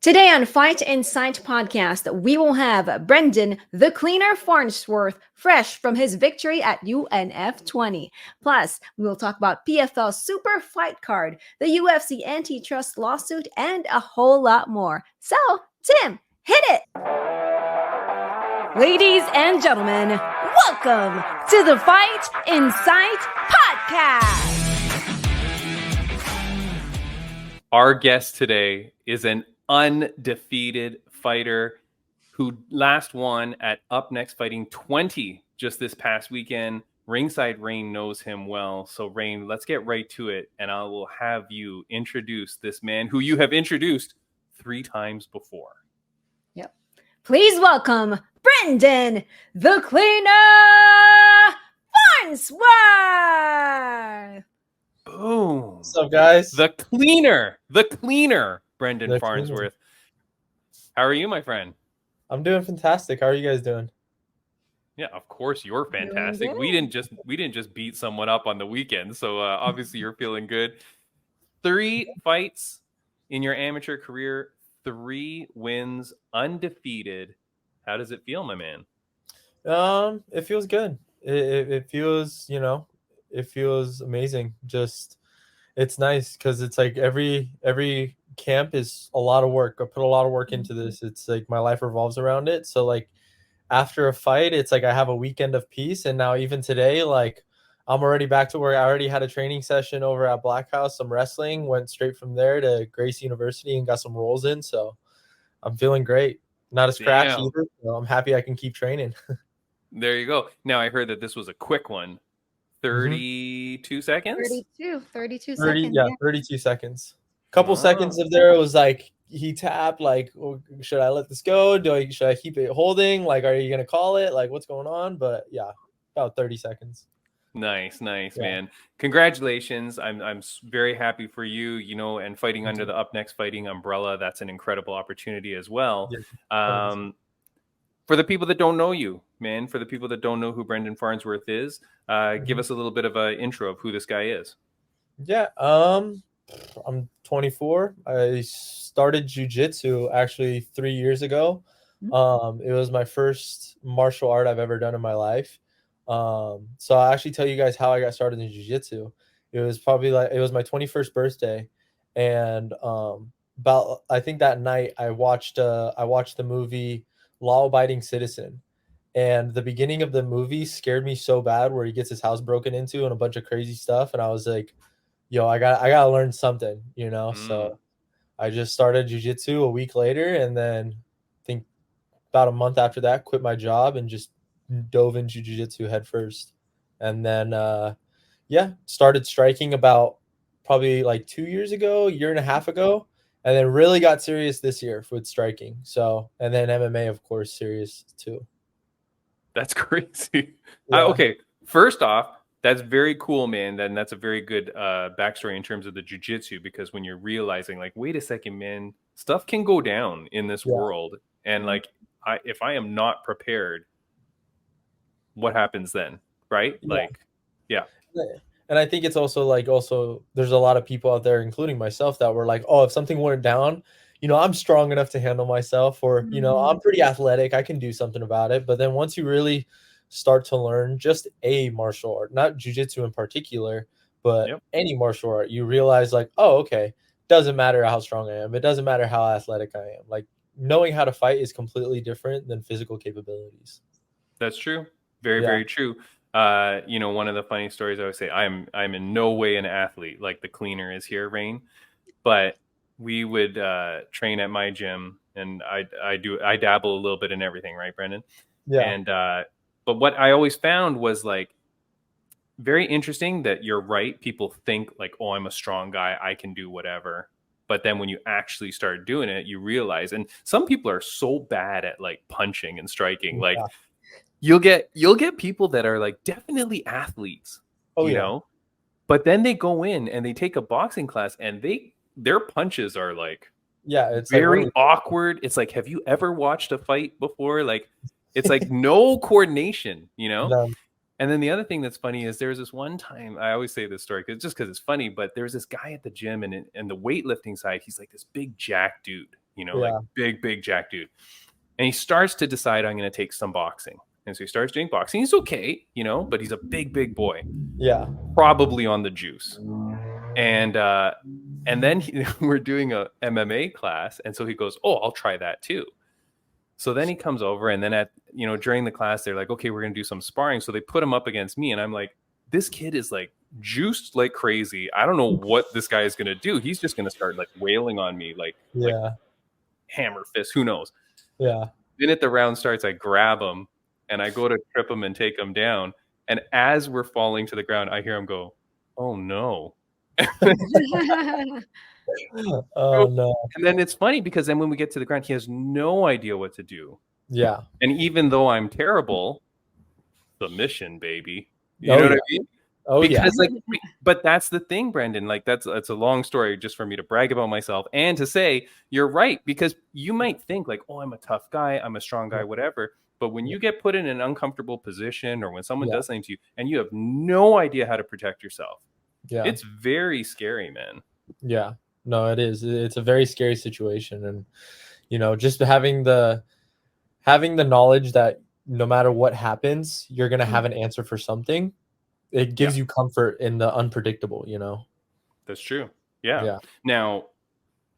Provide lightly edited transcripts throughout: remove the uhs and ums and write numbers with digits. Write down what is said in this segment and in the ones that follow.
Today on Fight Insight podcast, we will have Brendan the Cleaner Farnsworth, fresh from his victory at UNF 20. Plus, we will talk about PFL Super Fight Card, the UFC antitrust lawsuit, and a whole lot more. So, Tim, hit it! Ladies and gentlemen, welcome to the Fight Insight podcast. Our guest today is an undefeated fighter who last won at Up Next Fighting 20 just this past weekend. Ringside Rain knows him well. So Rain, let's get right to it. And I will have you introduce this man who you have introduced 3 times before. Yep. Please welcome Brendan the Cleaner Farnsworth. Boom. What's up, guys? The cleaner, Brendan Farnsworth. How are you, my friend? I'm doing fantastic. How are you guys doing? Yeah, of course you're fantastic. We didn't just beat someone up on the weekend, so obviously you're feeling good. 3 fights in your amateur career, 3 wins, undefeated. How does it feel, my man? It feels good. It feels, it feels amazing. Just, it's nice because it's like every camp is a lot of work. I put a lot of work into this. It's like my life revolves around it. So like after a fight, it's like I have a weekend of peace. And now even today, like I'm already back to where I already had a training session over at Black House, some wrestling, went straight from there to Grace University and got some rolls in. So I'm feeling great. Not a scratch either. So I'm happy I can keep training. There you go. Now I heard that this was a quick one. 32 seconds? 32 seconds. Yeah, 32 seconds. Couple seconds of there, it was like he tapped, like, oh, should I let this go? Should I keep it holding? Like, are you going to call it? Like, what's going on? But yeah, about 30 seconds. Nice, man. Congratulations. I'm very happy for you, and fighting under the Up Next Fighting umbrella. That's an incredible opportunity as well. Yeah. For the people that don't know you, man, for the people that don't know who Brendan Farnsworth is, give us a little bit of an intro of who this guy is. Yeah. I'm 24. I started jiu-jitsu actually 3 years ago. It was my first martial art I've ever done in my life. So I'll actually tell you guys how I got started in jiu-jitsu. It was it was my 21st birthday. And I think that night I watched the movie Law Abiding Citizen. And the beginning of the movie scared me so bad, where he gets his house broken into and a bunch of crazy stuff. And I was like, yo, I gotta learn something, So I just started jiu-jitsu a week later, and then I think about a month after that, quit my job and just dove into jiu-jitsu head first. And then started striking about probably like 2 years ago, a year and a half ago, and then really got serious this year with striking. So, and then MMA, of course, serious too. That's crazy. Yeah. Okay, first off, that's very cool, man. Then that's a very good backstory in terms of the jiu-jitsu, because when you're realizing, like, wait a second, man, stuff can go down in this world. And like, if I am not prepared, what happens then? Right? Yeah. Like, yeah. And I think it's also there's a lot of people out there, including myself, that were like, oh, if something went down, I'm strong enough to handle myself, or, I'm pretty athletic, I can do something about it. But then once you really start to learn just a martial art, not jiu-jitsu in particular, but any martial art, you realize like, oh, okay, doesn't matter how strong I am. It doesn't matter how athletic I am. Like, knowing how to fight is completely different than physical capabilities. That's true. Very true. One of the funny stories I would say, I'm in no way an athlete like the cleaner is here, Rain, but we would train at my gym, and I dabble a little bit in everything, right, Brendan? Yeah. And but what I always found was like very interesting that you're right. People think like, oh, I'm a strong guy, I can do whatever. But then when you actually start doing it, you realize, and some people are so bad at like punching and striking, like you'll get people that are like definitely athletes, but then they go in and they take a boxing class, and their punches are like, it's very like awkward. It's like, have you ever watched a fight before? Like, it's like no coordination, No. And then the other thing that's funny is there's this one time, I always say this story because it's funny, but there's this guy at the gym, and the weightlifting side, he's like this big jack dude, like big jack dude. And he starts to decide, I'm going to take some boxing. And so he starts doing boxing. He's okay, but he's a big boy. Yeah. Probably on the juice. And then we're doing a MMA class. And so he goes, oh, I'll try that too. So then he comes over, and then during the class, they're like, okay, we're going to do some sparring. So they put him up against me. And I'm like, this kid is like juiced like crazy. I don't know what this guy is going to do. He's just going to start like wailing on me, like hammer fist. Who knows? Yeah. Minute the round starts, I grab him and I go to trip him and take him down. And as we're falling to the ground, I hear him go, oh no. Oh no. And then it's funny because then when we get to the ground, he has no idea what to do. Yeah. And even though I'm terrible, submission, baby. You know what I mean? Oh, because but that's the thing, Brendan. Like that's a long story just for me to brag about myself and to say you're right, because you might think like, oh, I'm a tough guy, I'm a strong guy, whatever. But when you get put in an uncomfortable position, or when someone does something to you and you have no idea how to protect yourself, it's very scary, man. Yeah, no, it is. It's a very scary situation, and just having the knowledge that no matter what happens, you're gonna have an answer for something. It gives you comfort in the unpredictable, That's true. Yeah. Now,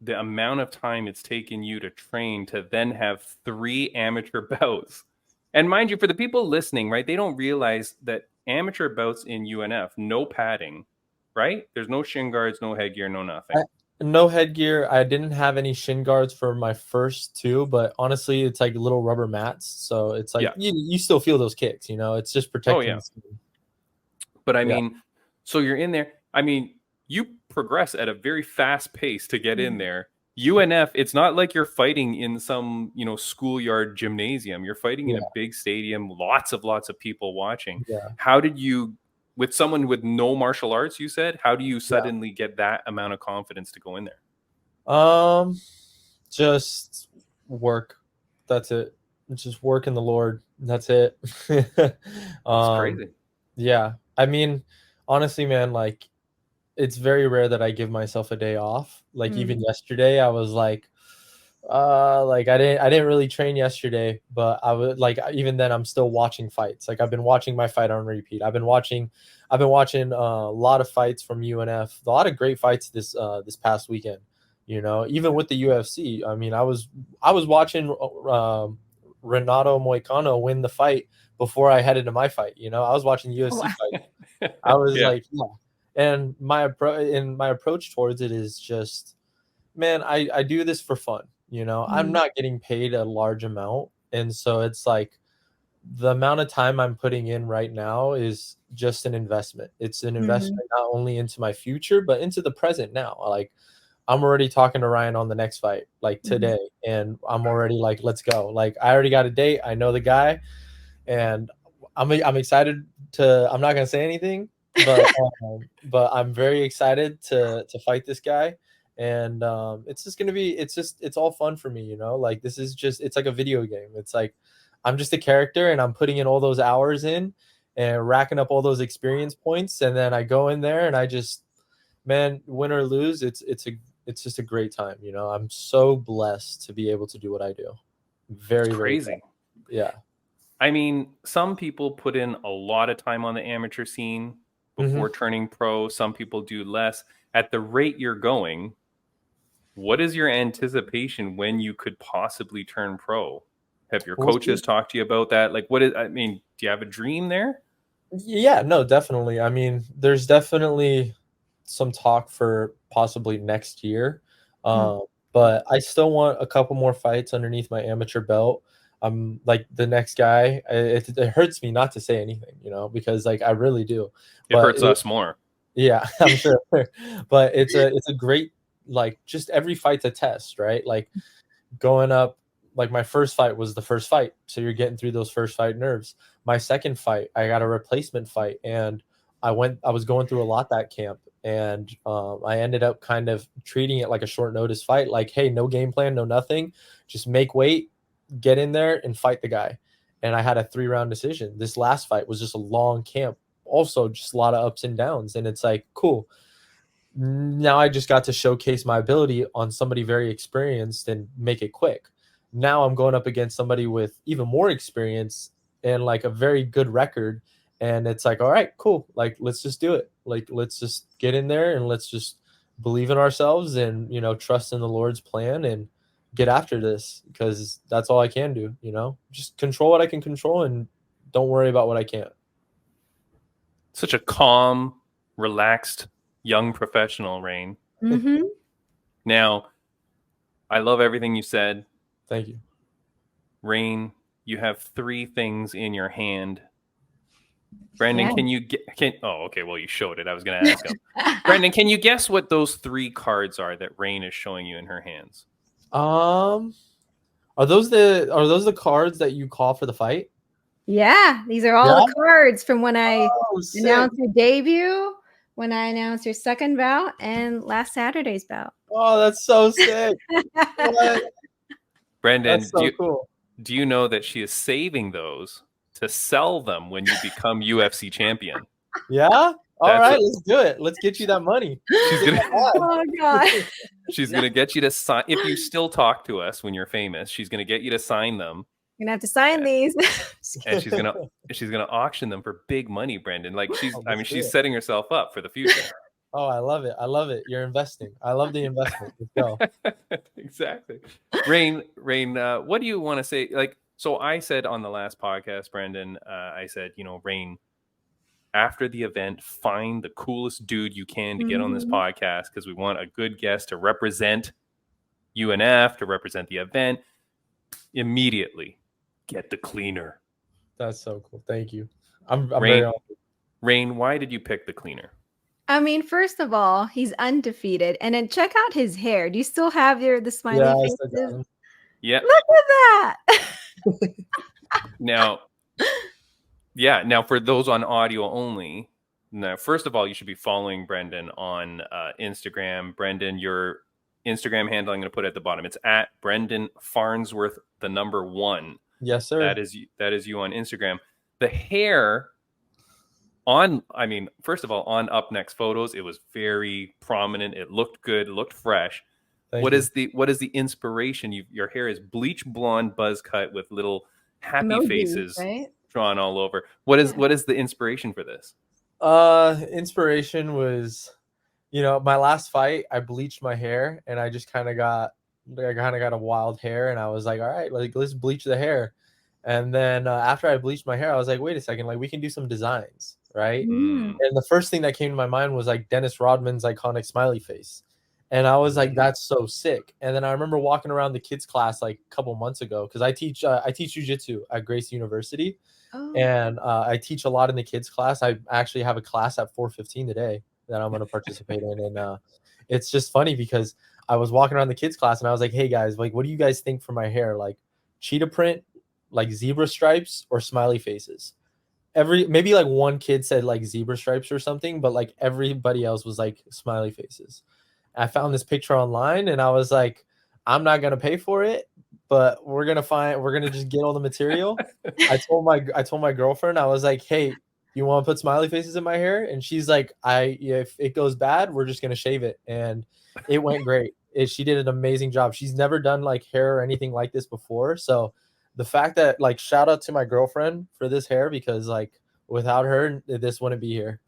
the amount of time it's taken you to train to then have 3 amateur bouts. And mind you, for the people listening, right, they don't realize that amateur bouts in UNF, no padding, right? There's no shin guards, no headgear, no nothing. No headgear. I didn't have any shin guards for my first 2, but honestly, it's like little rubber mats. So it's like you still feel those kicks, it's just protecting the skin. But I mean, so you're in there. I mean, you progress at a very fast pace to get in there. UNF, it's not like you're fighting in some, schoolyard gymnasium. You're fighting in a big stadium, lots of people watching. Yeah. How did you, with someone with no martial arts, you said, how do you suddenly get that amount of confidence to go in there? Just work. That's it. Just work in the Lord. That's it. It's crazy. Yeah. I mean, honestly, man, like, it's very rare that I give myself a day off. Like even yesterday, I was like I didn't really train yesterday, but I was like, even then I'm still watching fights. Like I've been watching my fight on repeat. I've been watching a lot of fights from UNF, a lot of great fights this past weekend, even with the UFC. I mean, I was watching Renato Moicano win the fight before I headed to my fight. I was watching UFC fight. I was like, and my approach towards it is just, man, I do this for fun. I'm not getting paid a large amount, and so it's like the amount of time I'm putting in right now is just an investment. It's an investment not only into my future but into the present now. Like I'm already talking to Ryan on the next fight, like today, and I'm already like, let's go. Like I already got a date. I know the guy, and I'm excited to. I'm not gonna say anything, but I'm very excited to fight this guy, and it's just gonna be. It's all fun for me, Like this is just. It's like a video game. It's like I'm just a character, and I'm putting in all those hours in, and racking up all those experience points, and then I go in there and I just, man, win or lose, it's just a great time. I'm so blessed to be able to do what I do. Very crazy. Yeah. I mean, some people put in a lot of time on the amateur scene before turning pro. Some people do less. At the rate you're going, what is your anticipation when you could possibly turn pro? Have your coaches talked to you about that? Like, do you have a dream there? Yeah, no, definitely. I mean, there's definitely some talk for possibly next year. But I still want a couple more fights underneath my amateur belt. I'm like the next guy. It hurts me not to say anything, because like I really do. It hurts us more. Yeah, I'm sure. But it's a great, like, just every fight's a test, right? Like going up, like my first fight was the first fight, so you're getting through those first fight nerves. My second fight, I got a replacement fight, and I was going through a lot that camp, and I ended up kind of treating it like a short notice fight. Like, hey, no game plan, no nothing, just make weight, get in there and fight the guy. And I had a 3-round decision. This last fight was just a long camp, also just a lot of ups and downs. And it's like, cool, now I just got to showcase my ability on somebody very experienced and make it quick. Now I'm going up against somebody with even more experience and like a very good record. And it's like, all right, cool. Like, let's just do it. Like, let's just get in there and let's just believe in ourselves and, trust in the Lord's plan and get after this, because that's all I can do, just control what I can control and don't worry about what I can't. Such a calm, relaxed, young professional, Rain. Mm-hmm. Now, I love everything you said. Thank you. Rain, you have 3 things in your hand. Brandon, Yeah. can you get? Oh, okay. Well, you showed it. I was going to ask him. Brandon, can you guess what those 3 cards are that Rain is showing you in her hands? Are those the cards that you call for the fight? Yeah, these are all the cards from when I sick. announced your debut, when I announced your second bout, and last Saturday's bout. Oh, that's so sick. What? Brandon, That's so cool. Do you know that she is saving those to sell them when you become UFC champion? Yeah? All right, let's do it. Let's get you that money. She's gonna Oh God. She's gonna get you to sign, if you still talk to us when you're famous, she's gonna get you to sign them. You're gonna have to sign these. And she's gonna auction them for big money, Brandon. Like she's setting herself up for the future. Oh, I love it. I love it. You're investing. I love the investment. Let's go. Exactly. Rain, what do you want to say? Like, so I said on the last podcast, Brandon, I said, Rain, after the event, find the coolest dude you can to get on this podcast, because we want a good guest to represent UNF, to represent the event. Immediately get the cleaner. That's so cool. Thank you. I'm Rain, very honored. Rain, why did you pick the cleaner? I mean, first of all, he's undefeated, and then check out his hair. Do you still have the smiley faces? Yeah. Look at that. Now, for those on audio only, now, first of all, you should be following Brendan on Instagram. Brendan, your Instagram handle I'm going to put at the bottom. It's at Brendan Farnsworth, the number 1. Yes, sir. That is you on Instagram. The hair first of all, on Up Next photos, it was very prominent. It looked good. It looked fresh. What is the inspiration? Your hair is bleach blonde buzz cut with little happy emojis, faces, right? Drawn all over. What is the inspiration for this? Inspiration was, my last fight, I bleached my hair and I just kind of got a wild hair, and I was like, all right, let's bleach the hair. And then after I bleached my hair, I was like, wait a second, we can do some designs, right? And the first thing that came to my mind was like Dennis Rodman's iconic smiley face. And I was like, that's so sick. And then I remember walking around the kids class like a couple months ago, because I teach jiu-jitsu at Grace University. Oh. And I teach a lot in the kids class. I actually have a class at 4:15 today that I'm going to participate in. And it's just funny because I was walking around the kids class and I was like, hey guys, what do you guys think for my hair? Like cheetah print, like zebra stripes, or smiley faces? Maybe like one kid said like zebra stripes or something, but like everybody else was like smiley faces. I found this picture online and I was like, I'm not going to pay for it, but we're going to just get all the material. I told my girlfriend, I was like, hey, you want to put smiley faces in my hair? And she's like, if it goes bad, we're just going to shave it. And it went great. She did an amazing job. She's never done like hair or anything like this before. So the fact that shout out to my girlfriend for this hair, because without her, this wouldn't be here.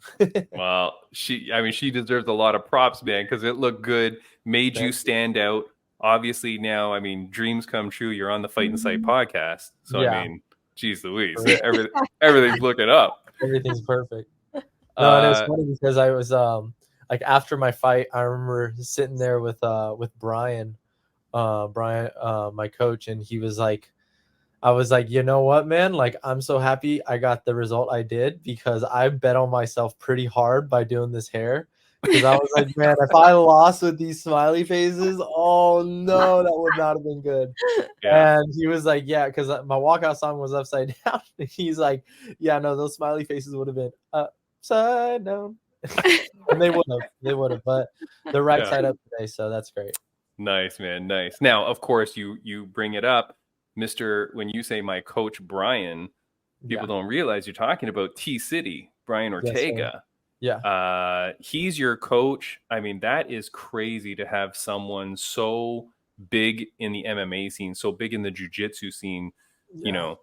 Well, she deserves a lot of props, man, because it looked good, made you stand out. Obviously now, dreams come true. You're on the Fight and Sight podcast. So, yeah. Geez Louise, everything's looking up. Everything's perfect. No, and it was funny because I was after my fight, I remember sitting there with Brian, my coach, and he was like, I was like, you know what, man? I'm so happy I got the result I did, because I bet on myself pretty hard by doing this hair. Because I was like, man, if I lost with these smiley faces, oh no, that would not have been good. Yeah. And he was like, yeah, because my walkout song was upside down. He's like, yeah, no, those smiley faces would have been upside down. And they would have, but they're right side up today, so that's great. Nice, man, nice. Now, of course, you bring it up, when you say my coach Brian, people don't realize you're talking about T-City, Brian Ortega. Yeah. He's your coach. I mean, that is crazy to have someone so big in the MMA scene, so big in the jiu-jitsu scene, you Yeah. know,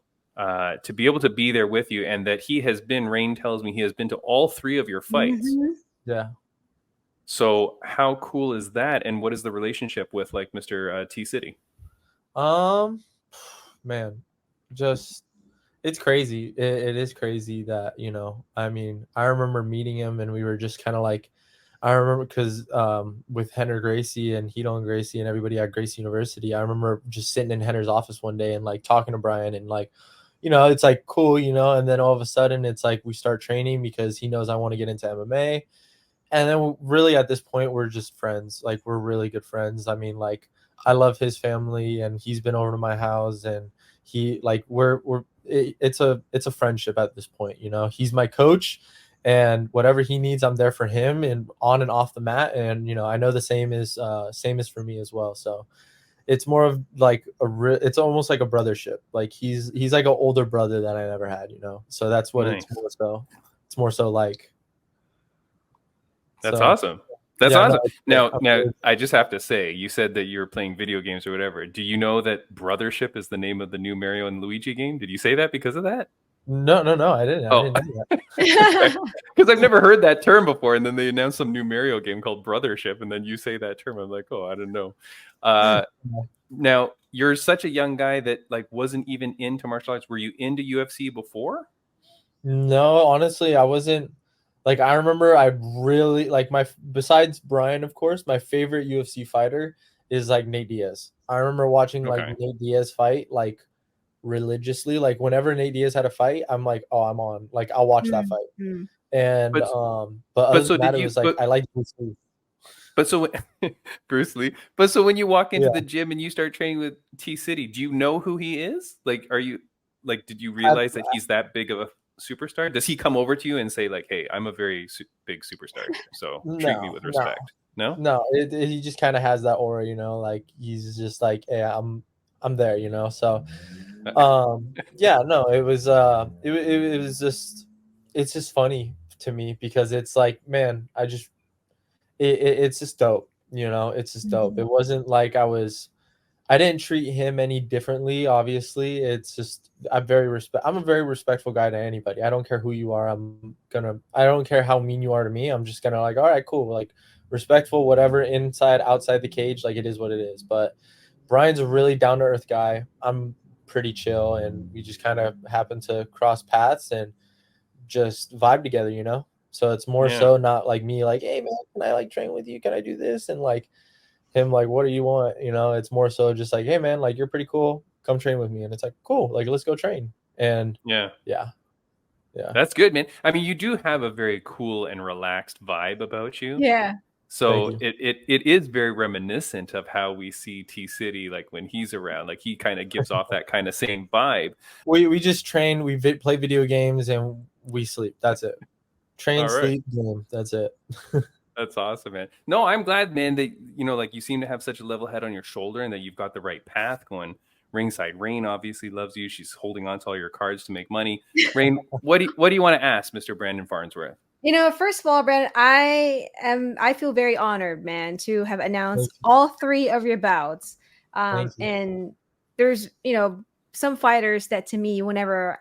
to be able to be there with you, and that he has been, Rain tells me he has been to all 3 of your fights. Mhm. Yeah. So how cool is that? And what is the relationship with like Mr. T City? Man, just it's crazy. It is crazy that, I mean, I remember meeting him and we were just kind of like, I remember because with Henner Gracie and Hito and Gracie and everybody at Gracie University, I remember just sitting in Henner's office one day and like talking to Brian and like, it's like cool, and then all of a sudden it's like we start training because he knows I want to get into MMA. And then really at this point we're just friends. Like we're really good friends. I mean, like I love his family and he's been over to my house and he like it's a friendship at this point. He's my coach and whatever he needs I'm there for him and on and off the mat, and I know the same is for me as well. So it's more of like it's almost like a brothership. Like he's like an older brother that I never had. So that's what Nice. it's more so like. That's So, awesome. That's yeah, awesome. no, Now, I just have to say, you said that you're playing video games or whatever. Do you know that Brothership is the name of the new Mario and Luigi game? Did you say that because of that? no, I didn't. I didn't know that. Because I've never heard that term before, and then they announced some new Mario game called Brothership, and then you say that term. I'm like, oh, I didn't know. Now, you're such a young guy that like wasn't even into martial arts. Were you into UFC before? No, honestly, I wasn't. Like, I remember I really like besides Brian, of course, my favorite UFC fighter is like Nate Diaz. I remember watching like Okay. Nate Diaz fight like religiously. Like whenever Nate Diaz had a fight, I'm like, oh, I'm on. Like I'll watch that fight. Mhm. And But but other so than that, did it you? was like I like Bruce Lee. But so Bruce Lee. But so when you walk into Yeah. the gym and you start training with T City, do you know who he is? Like, are you like, did you At, realize that he's that big of a superstar? Does he come over to you and say like, "Hey, I'm a very big superstar here, so treat me no, with no, respect"? No. no. He just kind of has that aura, like he's just like, yeah, I'm there, So yeah, no, it was it was just it's just funny to me because it's like, man, it's just dope, it's just dope. It wasn't like I didn't treat him any differently. Obviously, it's just I'm a very respectful guy to anybody. I don't care who you are. I don't care how mean you are to me. I'm just gonna like, all right, cool, like respectful, whatever, inside, outside the cage, like it is what it is. But Brian's a really down to earth guy. I'm pretty chill, and we just kind of happen to cross paths and just vibe together. So it's more Yeah. so not like me, like, hey man, can I like train with you? Can I do this? And like him, like, what do you want? It's more so just like, hey man, like you're pretty cool. Come train with me. And it's like, cool, like let's go train. And Yeah. yeah. That's good, man. I mean, you do have a very cool and relaxed vibe about you. Yeah. So Thank you. it is very reminiscent of how we see T City like when he's around. Like he kind of gives off that kind of same vibe. We just train, we play video games, and we sleep. That's it. Train, All right. sleep, game. That's it. That's awesome, man. No, I'm glad, man, that like you seem to have such a level head on your shoulder and that you've got the right path going. Ringside Rain obviously loves you. She's holding on to all your cards to make money. Rain, what do you want to ask Mr. Brandon Farnsworth? First of all, Bren, I feel very honored, man, to have announced Thank you. all 3 of your bouts. Thank you. And there's, some fighters that to me, whenever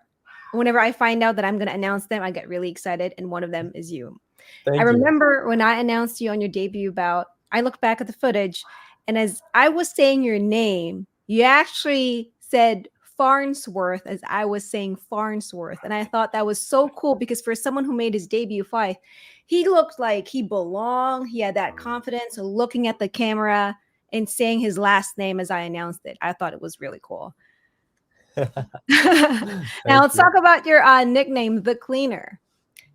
I find out that I'm going to announce them, I get really excited. And one of them is you. Thank I you. remember when I announced you on your debut bout, I looked back at the footage, and as I was saying your name, you actually said Farnsworth as I was saying Farnsworth. And I thought that was so cool because for someone who made his debut fight, he looked like he belonged. He had that confidence of looking at the camera and saying his last name as I announced it. I thought it was really cool. Now let's talk about your nickname, The Cleaner.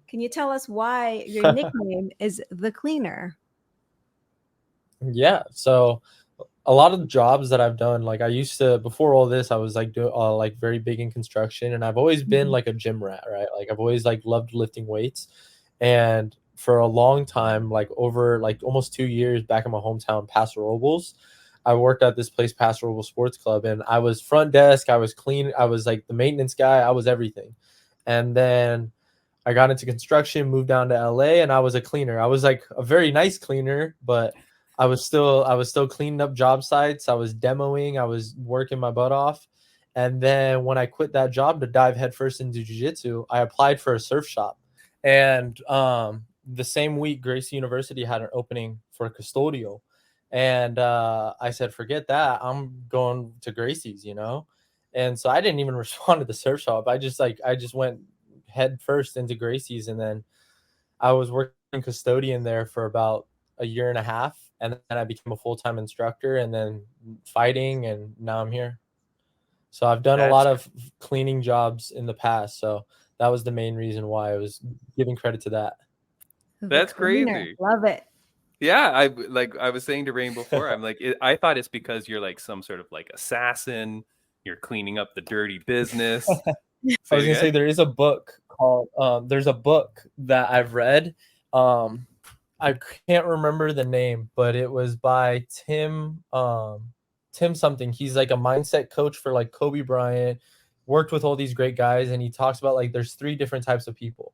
Can you tell us why your nickname is The Cleaner? Yeah. So a lot of the jobs that I've done, like I used to, before all this, I was like doing like very big in construction, and I've always been like a gym rat, right? Like I've always like loved lifting weights. And for a long time, like over like almost 2 years back in my hometown, Paso Robles, I worked at this place, Paso Robles Sports Club, and I was front desk, I was clean, I was like the maintenance guy, I was everything. And then I got into construction, moved down to LA, and I was a cleaner. I was like a very nice cleaner, but I was still cleaning up job sites. I was demoing, I was working my butt off. And then when I quit that job to dive headfirst into jiu-jitsu, I applied for a surf shop. And the same week, Gracie University had an opening for a custodial. And I said, forget that. I'm going to Gracie's, you know? And so I didn't even respond to the surf shop. I just went head first into Gracie's. And then I was working custodian there for about a year and a half. And then I became a full-time instructor and then fighting. And now I'm here. So I've done a lot of cleaning jobs in the past. So that was the main reason why I was giving credit to that. That's crazy. Love it. Yeah, I was saying to Rain before, I'm like, I thought it's because you're like some sort of like assassin. You're cleaning up the dirty business. I was gonna say there is a book called there's a book that I've read. I can't remember the name, but it was by Tim something. He's like a mindset coach for like Kobe Bryant, worked with all these great guys, and he talks about like there's 3 different types of people.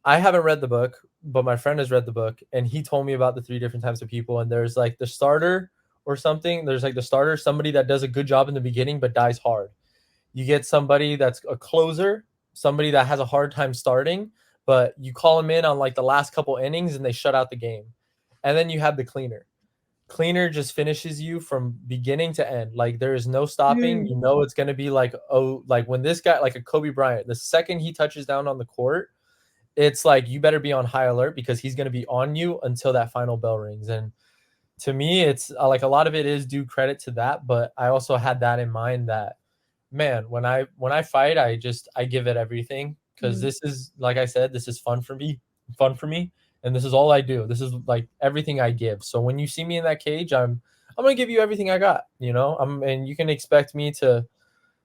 I haven't read the book, but my friend has read the book, and he told me about the 3 different types of people. And there's like the starter or something. There's like the starter, somebody that does a good job in the beginning but dies hard. You get somebody that's a closer, somebody that has a hard time starting, but you call them in on like the last couple innings and they shut out the game. And then you have the cleaner. Cleaner just finishes you from beginning to end. Like there is no stopping. You know it's going to be like, oh, like when this guy, like a Kobe Bryant, the second he touches down on the court, it's like you better be on high alert because he's going to be on you until that final bell rings. And to me, it's like a lot of it is due credit to that, but I also had that in mind that, man, when I fight, I give it everything because this is, like I said, this is fun for me, and this is all I do. This is like everything I give. So when you see me in that cage, I'm gonna give you everything I got, you know. And you can expect me to,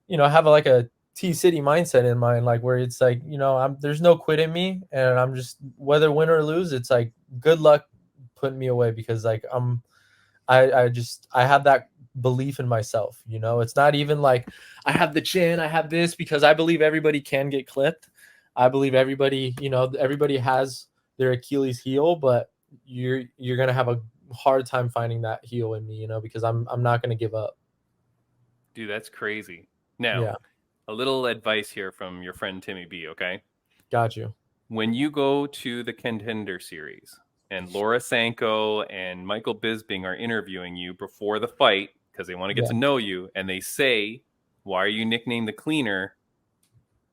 you know, have like a T-City mindset in mind, like where it's like, you know, there's no quit in me, and I'm just, whether win or lose, it's like good luck putting me away because like I have that belief in myself, you know. It's not even like I have the chin, I have this, because I believe everybody can get clipped. I believe everybody, you know, everybody has their Achilles heel, but you're gonna have a hard time finding that heel in me, you know, because I'm not gonna give up. Dude, that's crazy. Now, a little advice here from your friend Timmy B, okay? Got you. When you go to the Contender Series and Laura Sanko and Michael Bisping are interviewing you before the fight because they want to get to know you, and they say, why are you nicknamed the cleaner?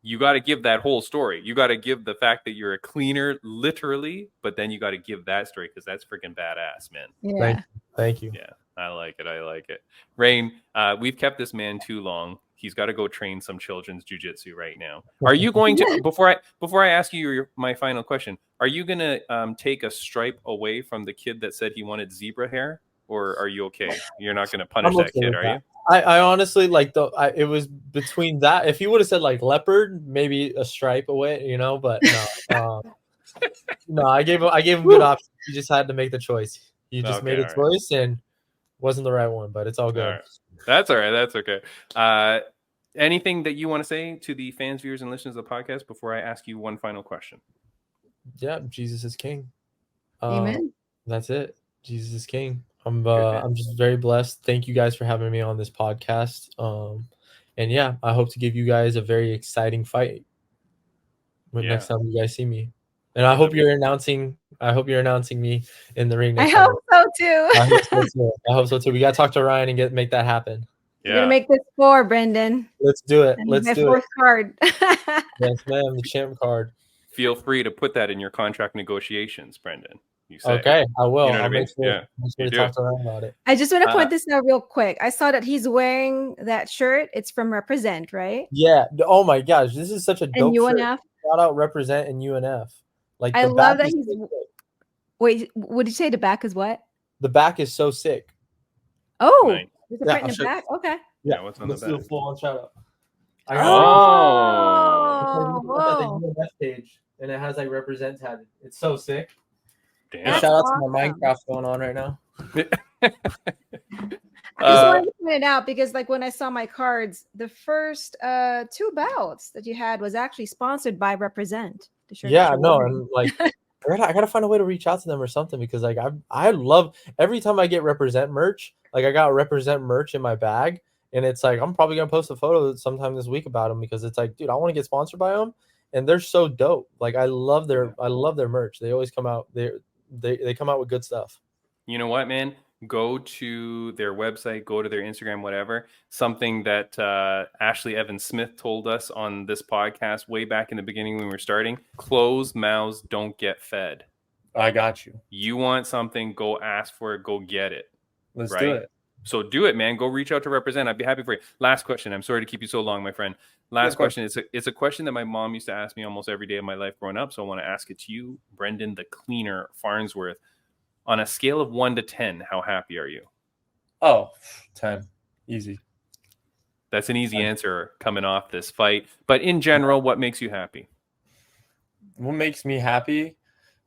You got to give that whole story. You got to give the fact that you're a cleaner, literally, but then you got to give that story because that's freaking badass, man. Yeah. Thank you. Yeah, I like it. Rain, we've kept this man too long. He's got to go train some children's jiu-jitsu right now. Are you going to, before I ask you my final question, are you going to take a stripe away from the kid that said he wanted zebra hair? Or are you okay? You're not going to punish that kid, are you? I honestly, like, it was between that. If he would have said like leopard, maybe a stripe away, you know, but no. No, I gave him good options. He just had to make the choice. He just made a choice and wasn't the right one, but it's all good. All right. That's all right. That's okay. Anything that you want to say to the fans, viewers, and listeners of the podcast before I ask you one final question? Yeah, Jesus is king. Amen. That's it. Jesus is king. I'm just very blessed. Thank you guys for having me on this podcast. And yeah, I hope to give you guys a very exciting fight next time you guys see me. And I hope you're announcing me in the ring next time. I hope so too. I hope so too. We gotta talk to Ryan and make that happen. Yeah. We're gonna make this 4, Brendan. Let's do it. Let's do it. 4th card. Yes, ma'am. The champ card. Feel free to put that in your contract negotiations, Brendan. You say. Okay, I will. You know what I mean? Make sure to talk to Ryan about it. I just want to point this out real quick. I saw that he's wearing that shirt. It's from Represent, right? Yeah. Oh my gosh, this is such a dope UNF. shirt. Shout out Represent and UNF. Like, I love that he's. Wait, would you say the back is what? The back is so sick. Oh, nice. There's a print in the back. Okay. Yeah, what's on the back? Let's do a full-on shout out. Oh, the UNF page, and it has like Represent tatted. It's so sick. Damn. Shout out to my Minecraft going on right now. I just wanted to point it out because, like, when I saw my cards, the first 2 bouts that you had was actually sponsored by Represent. The shirt that Yeah, you're no, wearing. and like I gotta find a way to reach out to them or something because like I love every time I get represent merch. Like I got represent merch in my bag, and it's like I'm probably gonna post a photo sometime this week about them because it's like, dude, I want to get sponsored by them, and they're so dope. Like I love their merch. They always come out they come out with good stuff. You know what, man? Go to their website, go to their Instagram, whatever. Something that Ashley Evans Smith told us on this podcast way back in the beginning when we were starting: closed mouths don't get fed. I got you. You want something, go ask for it, go get it. Let's right? do it. So do it, man. Go reach out to represent. I'd be happy for you. Last question. I'm sorry to keep you so long, my friend. Last question. It's a question that my mom used to ask me almost every day of my life growing up. So I want to ask it to you, Brendan, the cleaner, Farnsworth. On a scale of 1 to 10, how happy are you? Oh, 10. Easy. That's an easy answer coming off this fight. But in general, what makes you happy? What makes me happy?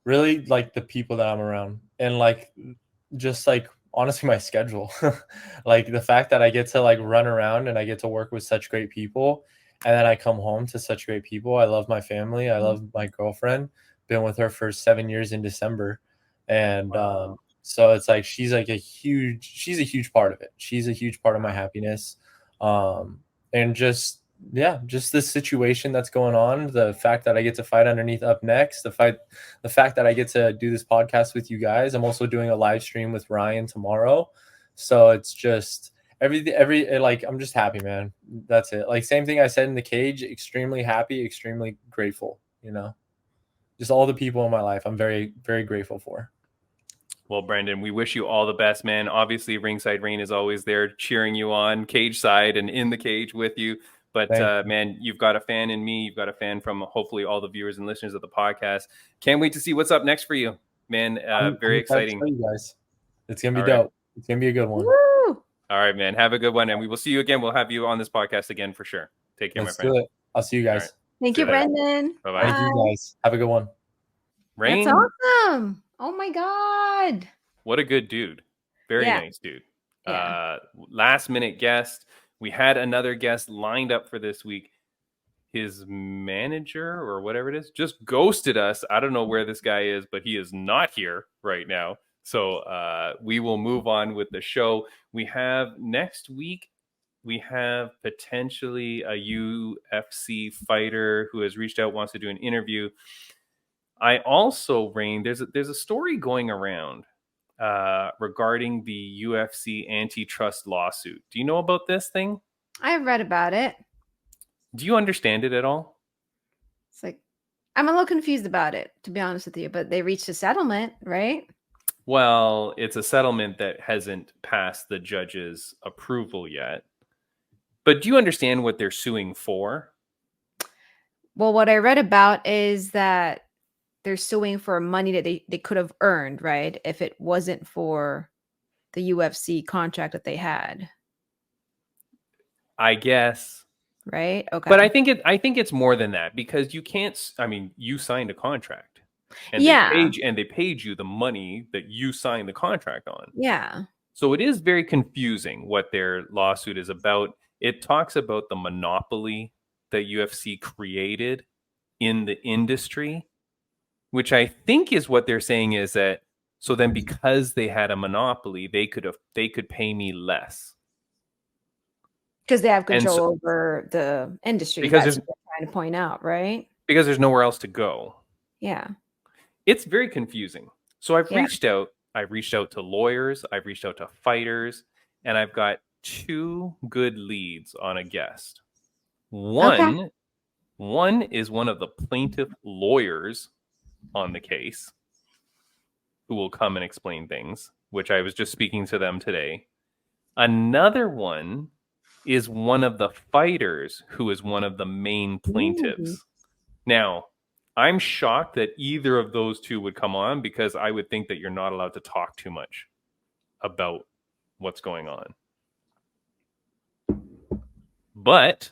Really, like the people that I'm around, and like just like honestly my schedule. Like the fact that I get to like run around and I get to work with such great people, and then I come home to such great people. I love my family. I love my girlfriend. Been with her for 7 years in December. And so it's like she's a huge part of it. She's a huge part of my happiness. And just this situation that's going on, the fact that I get to fight underneath Up Next, the fact that I get to do this podcast with you guys. I'm also doing a live stream with Ryan tomorrow. So it's just like I'm just happy, man. That's it. Like same thing I said in the cage, extremely happy, extremely grateful, just all the people in my life I'm very, very grateful for. Well, Brendan, we wish you all the best, man. Obviously, Ringside Rain is always there cheering you on, cage side and in the cage with you. But, man, you've got a fan in me. You've got a fan from hopefully all the viewers and listeners of the podcast. Can't wait to see what's up next for you, man. Very exciting. You guys. It's going to be dope. Right. It's going to be a good one. Woo! All right, man. Have a good one. And we will see you again. We'll have you on this podcast again for sure. Take care, Let's my friend. do it. I'll see you guys. Right. Thank you, Brendan. Bye-bye. Thank you guys. Have a good one. Rain. That's awesome. Oh my God. What a good dude. Very nice dude. Yeah. Last minute guest. We had another guest lined up for this week. His manager or whatever it is just ghosted us. I don't know where this guy is, but he is not here right now. So we will move on with the show. We have next week, we have potentially a UFC fighter who has reached out, wants to do an interview. I also, Rain, there's a story going around regarding the UFC antitrust lawsuit. Do you know about this thing? I've read about it. Do you understand it at all? It's like, I'm a little confused about it, to be honest with you, but they reached a settlement, right? Well, it's a settlement that hasn't passed the judge's approval yet. But do you understand what they're suing for? Well, what I read about is that they're suing for money that they could have earned, right? If it wasn't for the UFC contract that they had. I guess. Right? Okay. But I think it's more than that because you can't, you signed a contract. And they paid you the money that you signed the contract on. Yeah. So it is very confusing what their lawsuit is about. It talks about the monopoly that UFC created in the industry, which I think is what they're saying is that, so then because they had a monopoly, they could pay me less. Because they have control over the industry. Because that's what they're trying to point out, right? Because there's nowhere else to go. Yeah. It's very confusing. So I've reached out to lawyers, I've reached out to fighters, and I've got 2 good leads on a guest. One is one of the plaintiff lawyers on the case who will come and explain things, which I was just speaking to them today. Another one is one of the fighters who is one of the main plaintiffs. Now, I'm shocked that either of those 2 would come on because I would think that you're not allowed to talk too much about what's going on. But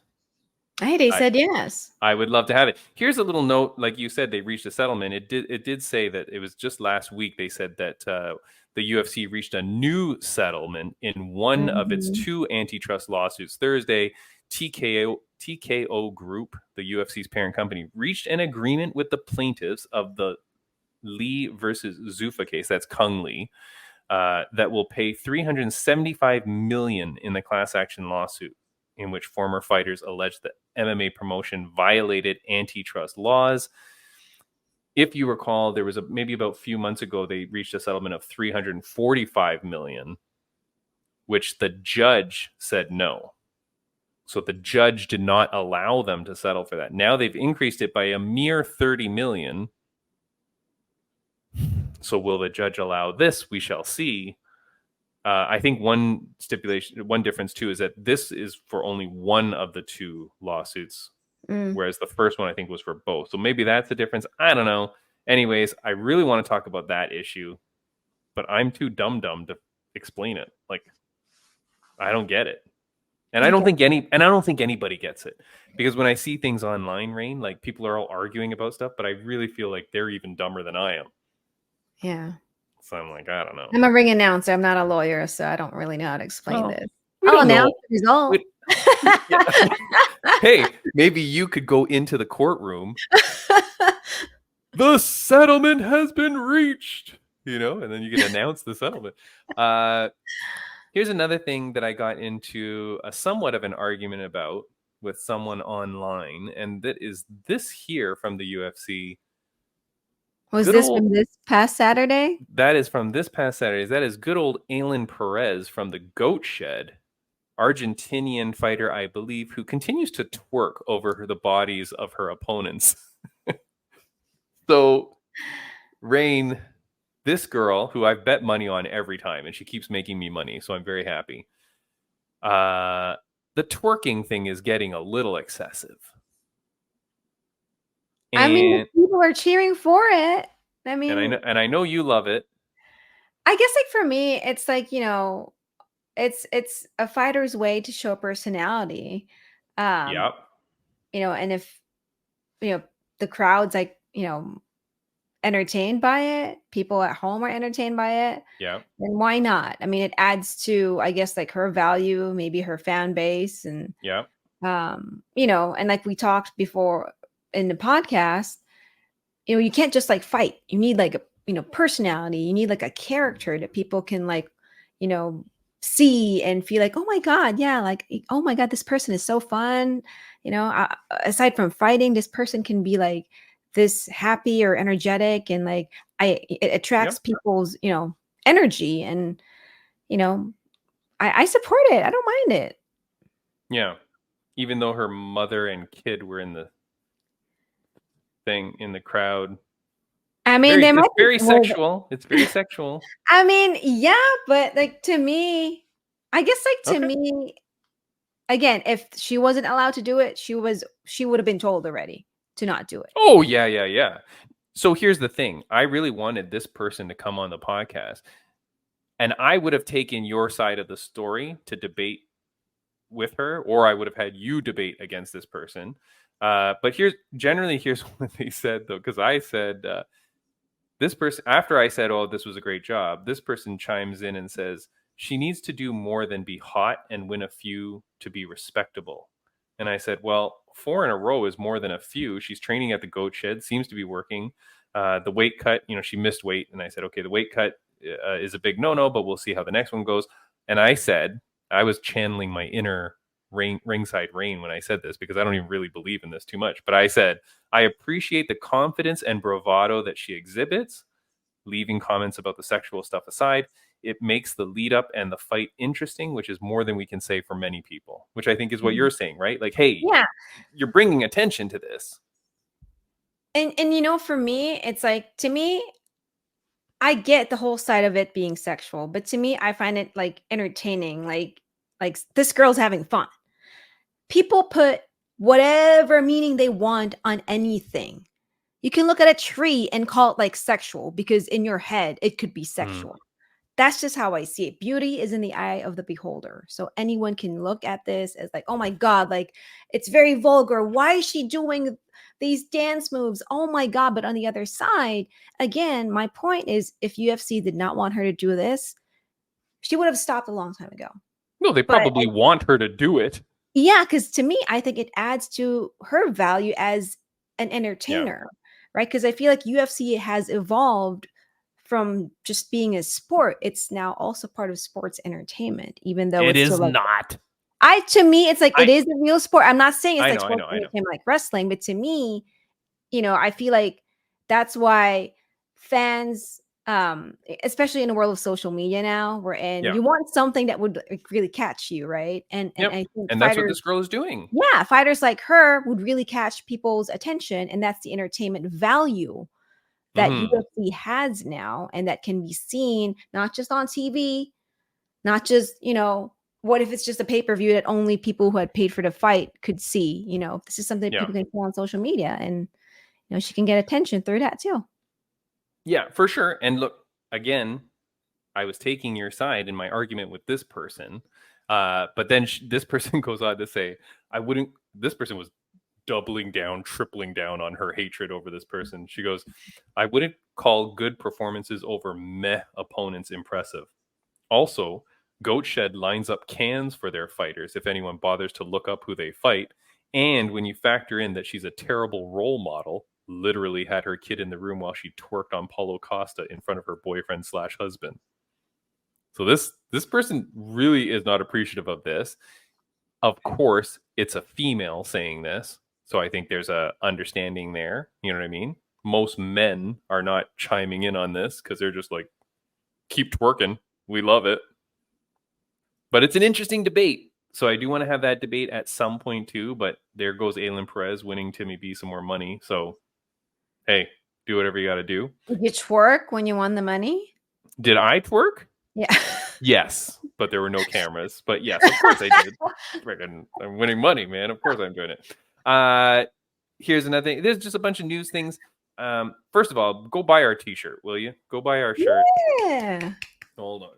they said yes. I would love to have it. Here's a little note. Like you said, they reached a settlement. It did say that it was just last week. They said that the UFC reached a new settlement in one of its 2 antitrust lawsuits. Thursday, TKO Group, the UFC's parent company, reached an agreement with the plaintiffs of the Lee versus Zuffa case, that's Kung Lee, that will pay $375 million in the class action lawsuit, in which former fighters alleged that MMA promotion violated antitrust laws. If you recall, there was maybe about a few months ago, they reached a settlement of $345 million, which the judge said no. So the judge did not allow them to settle for that. Now they've increased it by a mere $30 million. So will the judge allow this? We shall see. I think one difference too, is that this is for only one of the two lawsuits, whereas the first one I think was for both. So maybe that's the difference. I don't know. Anyways, I really want to talk about that issue, but I'm too dumb to explain it. Like, I don't get it. And I don't think anybody gets it, because when I see things online, Rain, like people are all arguing about stuff, but I really feel like they're even dumber than I am. Yeah. So I'm like, I don't know. I'm a ring announcer. I'm not a lawyer, so I don't really know how to explain this. I'll announce the result. Hey, maybe you could go into the courtroom. The settlement has been reached, and then you can announce the settlement. Here's another thing that I got into a somewhat of an argument about with someone online, and that is this here from the UFC. Was this from this past Saturday? That is from this past Saturday. That is good old Aylin Perez from the Goat Shed, Argentinian fighter, I believe, who continues to twerk over the bodies of her opponents. So, Rain, this girl, who I've bet money on every time, and she keeps making me money, so I'm very happy. The twerking thing is getting a little excessive. I mean, people are cheering for it. I mean, and I know you love it. I guess, like, for me, it's like, it's a fighter's way to show personality. Yep. And if the crowd's like, entertained by it, people at home are entertained by it, yeah, then why not? I mean, it adds to, I guess, like, her value, maybe her fan base, and and like we talked before in the podcast, you can't just like fight. You need like a personality. You need like a character that people can like see and feel like, oh my god, yeah, like, oh my god, this person is so fun. Aside from fighting, this person can be like this happy or energetic, and like it attracts people's energy, and I support it. I don't mind it. Yeah, even though her mother and kid were in the thing in the crowd. I mean, it's very sexual. It's very sexual. I mean, yeah, but like, to me, I guess, like, to me, again, if she wasn't allowed to do it, she would have been told already to not do it. Oh, yeah. So here's the thing. I really wanted this person to come on the podcast, and I would have taken your side of the story to debate with her, or I would have had you debate against this person. But here's what they said, though, because I said, this person, after I said, oh, this was a great job, this person chimes in and says, she needs to do more than be hot and win a few to be respectable. And I said, well, 4 in a row is more than a few. She's training at the Goat Shed, seems to be working. The weight cut, she missed weight. And I said, okay, the weight cut is a big no-no, but we'll see how the next one goes. And I said, I was channeling my inner ringside Rain when I said this, because I don't even really believe in this too much. But I said, I appreciate the confidence and bravado that she exhibits, leaving comments about the sexual stuff aside. It makes the lead up and the fight interesting, which is more than we can say for many people, which I think is what you're saying, right? Like, hey, you're bringing attention to this. And for me, it's like, to me, I get the whole side of it being sexual, but to me, I find it like entertaining. Like this girl's having fun. People put whatever meaning they want on anything. You can look at a tree and call it like sexual, because in your head, it could be sexual. That's just how I see it. Beauty is in the eye of the beholder. So anyone can look at this as like, oh my God, like, it's very vulgar. Why is she doing these dance moves? Oh my God. But on the other side, again, my point is, if UFC did not want her to do this, she would have stopped a long time ago. No, they probably want her to do it. Yeah, because to me, I think it adds to her value as an entertainer, right? Because I feel like UFC has evolved from just being a sport. It's now also part of sports entertainment, even though It it's still is like not. to me, it's like it I is a real sport. I'm not saying it's I like know, I sports know, I know. entertainment like wrestling, but to me, I feel like that's why fans, especially in the world of social media now, Yeah. you want something that would like, really catch you, right? And Yep. I think And that's what this girl is doing. yeah, fighters like her would really catch people's attention, and that's the entertainment value that Mhm. UFC has now, and that can be seen not just on TV, not just, what if it's just a pay-per-view that only people who had paid for the fight could see? This is something that Yeah. people can see on social media, and she can get attention through that too. Yeah, for sure. And look, again, I was taking your side in my argument with this person. But then this person goes on to say, this person was doubling down, tripling down on her hatred over this person. She goes, I wouldn't call good performances over meh opponents impressive. Also, Goat Shed lines up cans for their fighters if anyone bothers to look up who they fight. And when you factor in that she's a terrible role model, literally had her kid in the room while she twerked on Paulo Costa in front of her boyfriend/husband. So this person really is not appreciative of this. Of course, it's a female saying this, so I think there's a understanding there. You know what I mean? Most men are not chiming in on this because they're just like, keep twerking. We love it. But it's an interesting debate. So I do want to have that debate at some point too. But there goes Aylin Perez winning Timmy B some more money. So hey, do whatever you got to do. Did you twerk when you won the money? Did I twerk? Yeah. Yes, but there were no cameras. But yes, of course I did. Freaking, I'm winning money, man. Of course I'm doing it. Here's another thing. There's just a bunch of news things. First of all, go buy our t-shirt, will you? Go buy our shirt. Yeah. Hold on.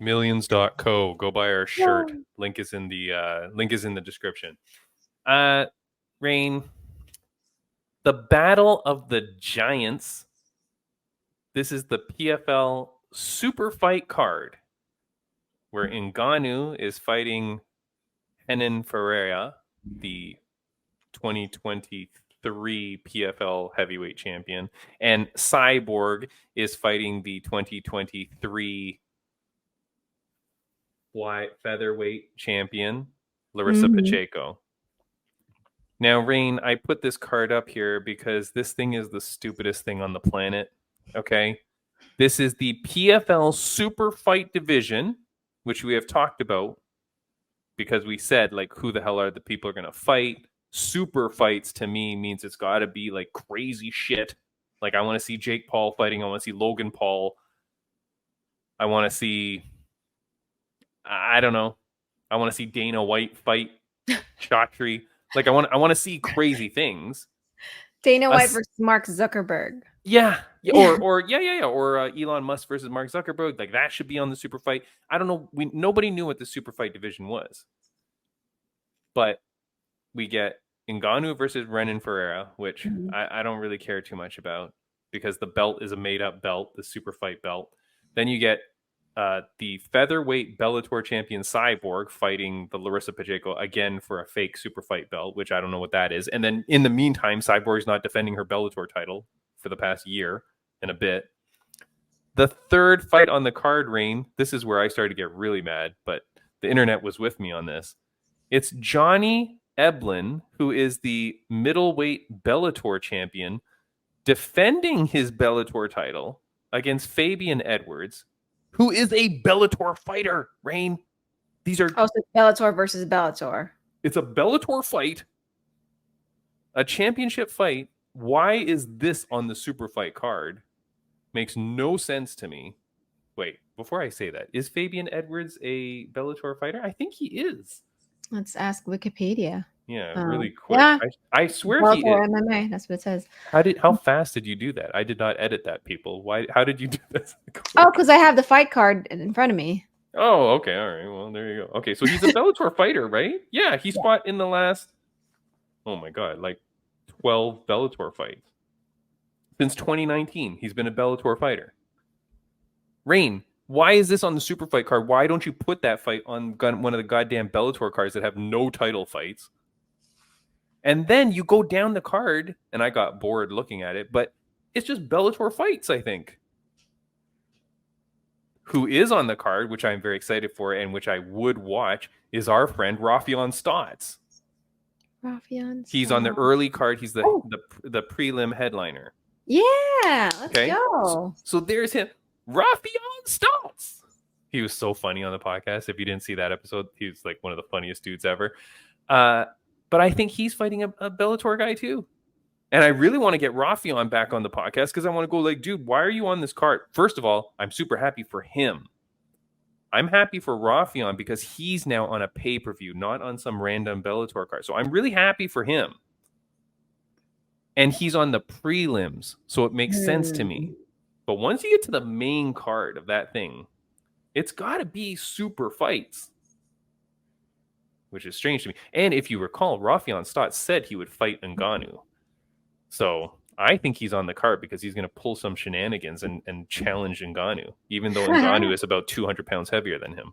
Millions.co. Go buy our shirt. Yeah. Link is in the description. Rain. The Battle of the Giants. This is the PFL Super Fight card, where Ngannou is fighting Renan Ferreira, the 2023 PFL heavyweight champion, and Cyborg is fighting the 2023 featherweight champion, Larissa Pacheco. Now, Rain, I put this card up here because this thing is the stupidest thing on the planet. Okay? This is the PFL Super Fight division, which we have talked about because we said, like, who the hell are the people are going to fight? Super fights to me means it's got to be like crazy shit. Like, I want to see Jake Paul fighting. I want to see Logan Paul. I want to see, I don't know. I want to see Dana White fight Chatri. Like, I want to see crazy things. Dana White versus Mark Zuckerberg. Yeah. Or Elon Musk versus Mark Zuckerberg. Like, that should be on the super fight. I don't know. Nobody knew what the super fight division was. But we get Ngannou versus Renan Ferreira, which I don't really care too much about because the belt is a made-up belt, the super fight belt. Then you get the featherweight Bellator champion Cyborg fighting the Larissa Pacheco again for a fake super fight belt, which I don't know what that is. And then in the meantime, Cyborg's not defending her Bellator title for the past year and a bit. The third fight on the card, Rain, this is where I started to get really mad, but the internet was with me on this. It's Johnny Eblin, who is the middleweight Bellator champion, defending his Bellator title against Fabian Edwards, who is a Bellator fighter, Rain. These are so Bellator versus Bellator. It's a Bellator fight, a championship fight. Why is this on the super fight card? Makes no sense to me. Wait, before I say that, is Fabian Edwards a Bellator fighter? I think he is. Let's ask Wikipedia. Yeah, really quick. Yeah. I swear Bellator he is. MMA, that's what it says. How fast did you do that? I did not edit that, people. How did you do this? Oh, because I have the fight card in front of me. Oh, okay. All right. Well, there you go. Okay, so he's a Bellator fighter, right? Yeah, he fought in the last, oh my God, like 12 Bellator fights. Since 2019, he's been a Bellator fighter. Rain, Why is this on the super fight card? Why don't you put that fight on one of the goddamn Bellator cards that have no title fights? And then you go down the card, and I got bored looking at it, but it's just Bellator fights, I think. Who is on the card, which I'm very excited for, and which I would watch, is our friend Rafion Stotts. He's on the early card. He's the prelim headliner. Yeah, let's go. So there's him, Rafion Stotts. He was so funny on the podcast. If you didn't see that episode, he was like one of the funniest dudes ever. But I think he's fighting a Bellator guy too. And I really want to get Rafion back on the podcast because I want to go like, dude, why are you on this card? First of all, I'm super happy for him. I'm happy for Rafion because he's now on a pay-per-view, not on some random Bellator card. So I'm really happy for him. And he's on the prelims, so it makes sense to me. But once you get to the main card of that thing, it's got to be super fights, which is strange to me. And if you recall, Rafion Stotts said he would fight Ngannou. So I think he's on the card because he's going to pull some shenanigans and challenge Ngannou, even though Ngannou is about 200 pounds heavier than him.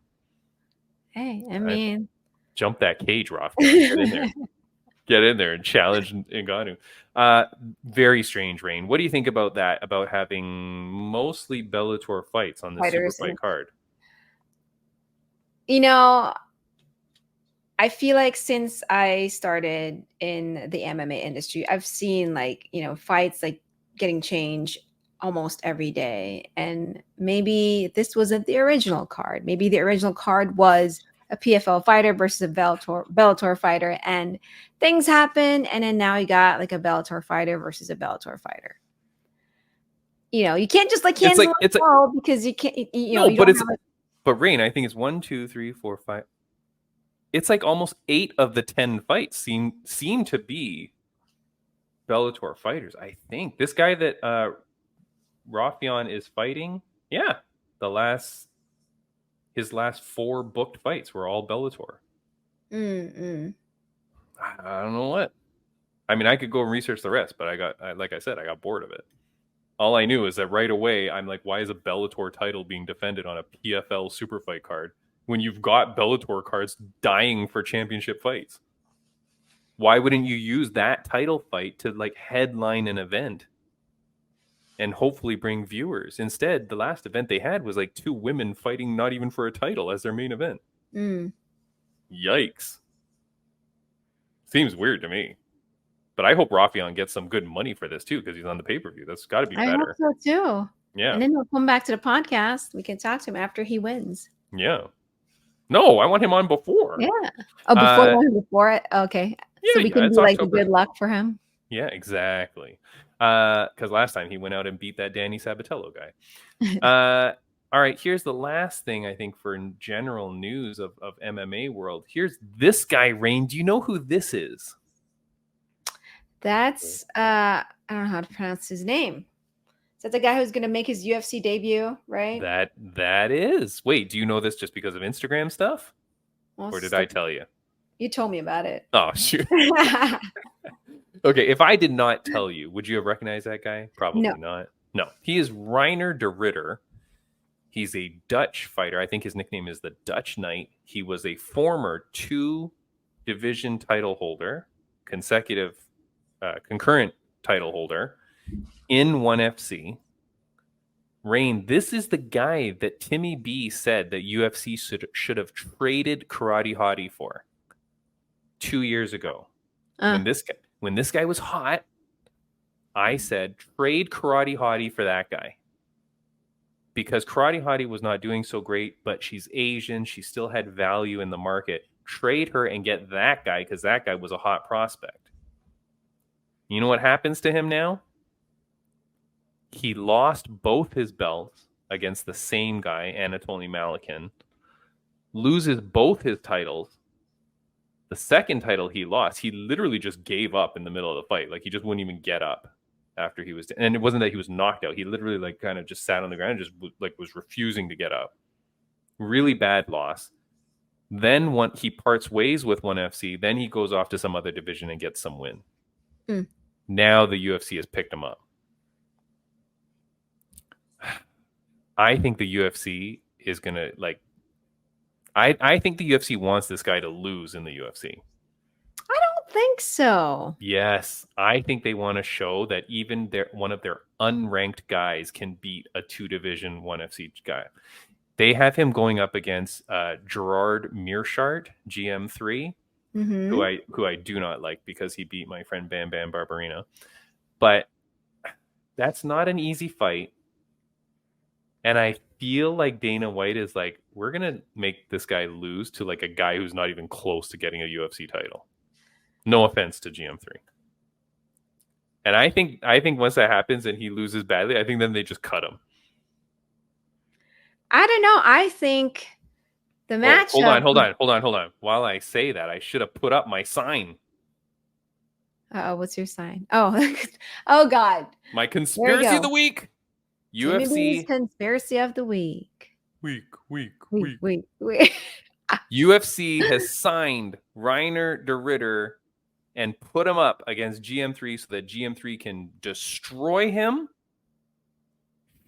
Hey, I mean... Jump that cage, Rafion. Get in there. Get in there and challenge Ngannou. Very strange, Rain. What do you think about that? About having mostly Bellator fights on the super fight card? You know, I feel like since I started in the MMA industry, I've seen fights getting changed almost every day. And maybe this wasn't the original card. Maybe the original card was a PFL fighter versus a Bellator fighter, and things happen, and then now you got a Bellator fighter versus a Bellator fighter. You can't just cancel it all because you can't. But Rain, I think it's 1, 2, 3, 4, 5. It's almost 8 of the 10 fights seem to be Bellator fighters. I think this guy that Rafion is fighting, his last 4 booked fights were all Bellator. I don't know what. I mean, I could go and research the rest, but I got bored of it. All I knew is that right away, I'm like, why is a Bellator title being defended on a PFL super fight card when you've got Bellator cards dying for championship fights? Why wouldn't you use that title fight to headline an event and hopefully bring viewers? Instead, the last event they had was 2 women fighting not even for a title as their main event. Yikes. Seems weird to me. But I hope Rafion gets some good money for this too, because he's on the pay-per-view. That's got to be better. I hope so too. Yeah. And then he'll come back to the podcast. We can talk to him after he wins. Yeah. No, I want him on before. Yeah. Oh, before it? Okay. Yeah, so we can do the good luck for him. Yeah, exactly. Because last time he went out and beat that Danny Sabatello guy. All right, here's the last thing I think for general news of MMA world. Here's this guy, Rain. Do you know who this is? That's I don't know how to pronounce his name. Is that the guy who's going to make his UFC debut, right? That is. Wait, do you know this just because of Instagram stuff? Well, or did I tell you? You told me about it. Oh, shoot. Okay, if I did not tell you, would you have recognized that guy? Probably not. No, he is Reiner de Ridder. He's a Dutch fighter. I think his nickname is the Dutch Knight. He was a former 2-division title holder, concurrent title holder in ONE FC. Rain, this is the guy that Timmy B said that UFC should have traded Karate Hottie for 2 years ago. When this guy was hot, I said, trade Karate Hottie for that guy. Because Karate Hottie was not doing so great, but she's Asian. She still had value in the market. Trade her and get that guy because that guy was a hot prospect. You know what happens to him now? He lost both his belts against the same guy, Anatoly Malikin. Loses both his titles. The second title he lost, he literally just gave up in the middle of the fight. He just wouldn't even get up after he was... And it wasn't that he was knocked out. He literally kind of just sat on the ground and just was refusing to get up. Really bad loss. Then he parts ways with ONE FC. Then he goes off to some other division and gets some win. Now the UFC has picked him up. I think the UFC is going to like, I think the UFC wants this guy to lose in the UFC. I don't think so. Yes, I think they want to show that even one of their unranked guys can beat a 2-division 1FC guy. They have him going up against Gerard Mearshart, GM3, who I do not like because he beat my friend Bam Bam Barberina. But that's not an easy fight. And I feel like Dana White is like, we're going to make this guy lose to like a guy who's not even close to getting a UFC title. No offense to GM3. And I think once that happens and he loses badly, I think then they just cut him. I don't know. I think the match. Hold on. While I say that, I should have put up my sign. What's your sign? Oh, oh God. My conspiracy of the week. UFC conspiracy of the week. Week. UFC has signed Reiner de Ritter and put him up against GM3 so that GM3 can destroy him.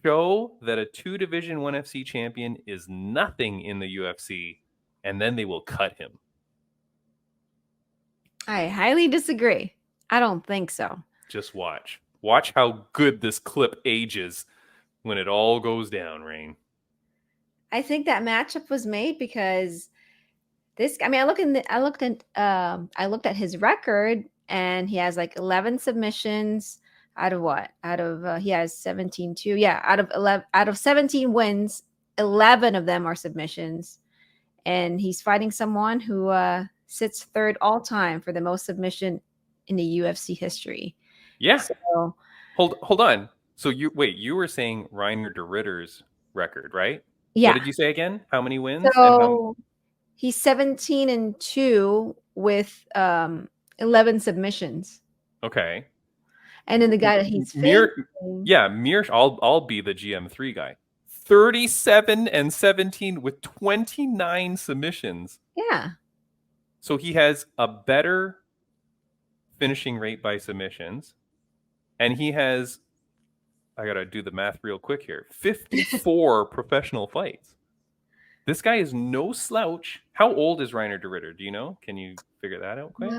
Show that a 2-division 1FC champion is nothing in the UFC, and then they will cut him. I highly disagree. I don't think so. Just watch. Watch how good this clip ages when it all goes down, Rain. I think that matchup was made because I looked at his record, and he has like 11 submissions. Out of what? He has 17-2. Yeah, out of 17 wins, 11 of them are submissions. And he's fighting someone who sits third all time for the most submission in the UFC history. Yeah. So, hold on. So you were saying Reiner de Ritter's record, right? Yeah. What did you say again? How many wins? So he's 17-2 with 11 submissions. Okay. And then the guy that he's I'll be the GM3 guy. 37-17 with 29 submissions. Yeah. So he has a better finishing rate by submissions, and he has, I gotta do the math real quick here, 54 professional fights. This guy is no slouch. How old is Reiner de Ritter? Do you know? Can you figure that out quick?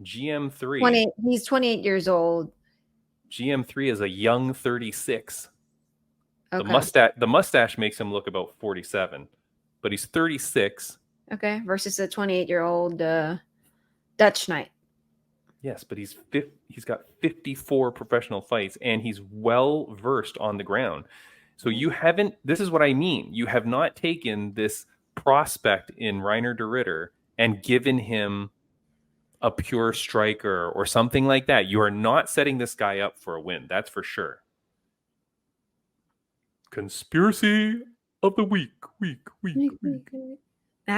GM3. He's 28 years old. GM3 is a young 36. Okay. The mustache makes him look about 47, but he's 36. Okay, versus a 28-year-old Dutch Knight. Yes, but he's got 54 professional fights, and he's well versed on the ground. So this is what I mean. You have not taken this prospect in Reiner de Ritter and given him a pure striker or something like that. You are not setting this guy up for a win. That's for sure. Conspiracy of the week. I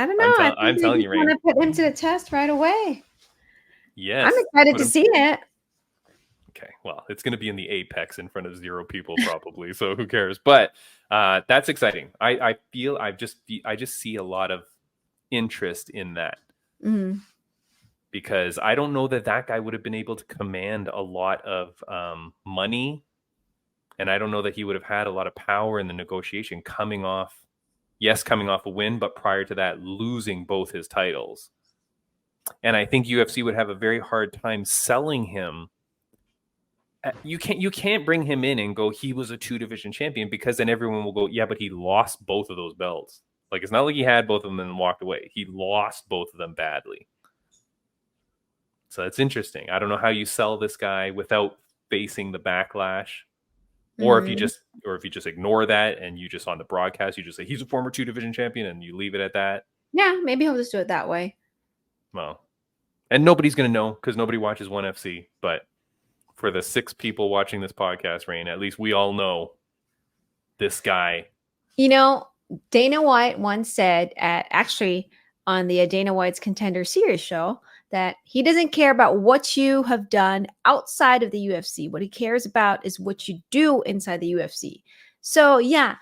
don't know. I'm telling you, Rain. Want to put him to the test right away. Yes. I'm excited to see it. Okay, well, it's going to be in the Apex in front of 0 people probably, so who cares? But that's exciting. I just see a lot of interest in that. Mm-hmm. Because I don't know that guy would have been able to command a lot of money, and I don't know that he would have had a lot of power in the negotiation coming off a win, but prior to that, losing both his titles. And I think UFC would have a very hard time selling him. You can't bring him in and go, he was a 2-division champion, because then everyone will go, yeah, but he lost both of those belts. Like, it's not like he had both of them and walked away. He lost both of them badly. So that's interesting. I don't know how you sell this guy without facing the backlash. Or if you just ignore that and you just on the broadcast, you just say he's a former 2-division champion and you leave it at that. Yeah, maybe he'll just do it that way. Well, and nobody's going to know because nobody watches 1FC. But for the 6 people watching this podcast, Rain, at least we all know this guy. You know, Dana White once said on the Dana White's Contender Series show that he doesn't care about what you have done outside of the UFC. What he cares about is what you do inside the UFC. So yeah,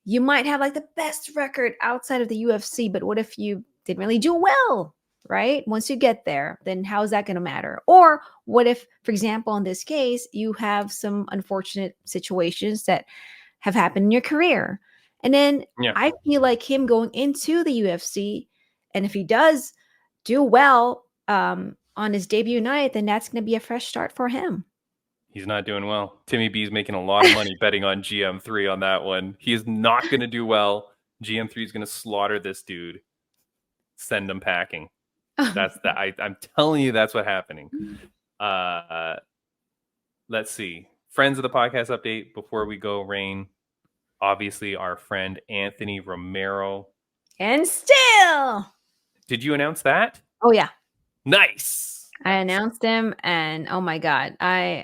you might have like the best record outside of the UFC, but what if you didn't really do well, right? Once you get there, then how is that going to matter? Or what if, for example, in this case, you have some unfortunate situations that have happened in your career And then Yeah. I feel like him going into the UFC, and if he does do well on his debut night, then that's going to be a fresh start for him. He's not doing well. Timmy B's making a lot of money betting on GM3 on that one. He is not going to do well. GM3 is going to slaughter this dude. Send him packing. That's that. I'm telling you, that's what's happening. Let's see. Friends of the podcast update before we go, Rain. Obviously, our friend Anthony Romero. And still. Did you announce that? Oh, yeah. Nice. I announced him, and oh my God, I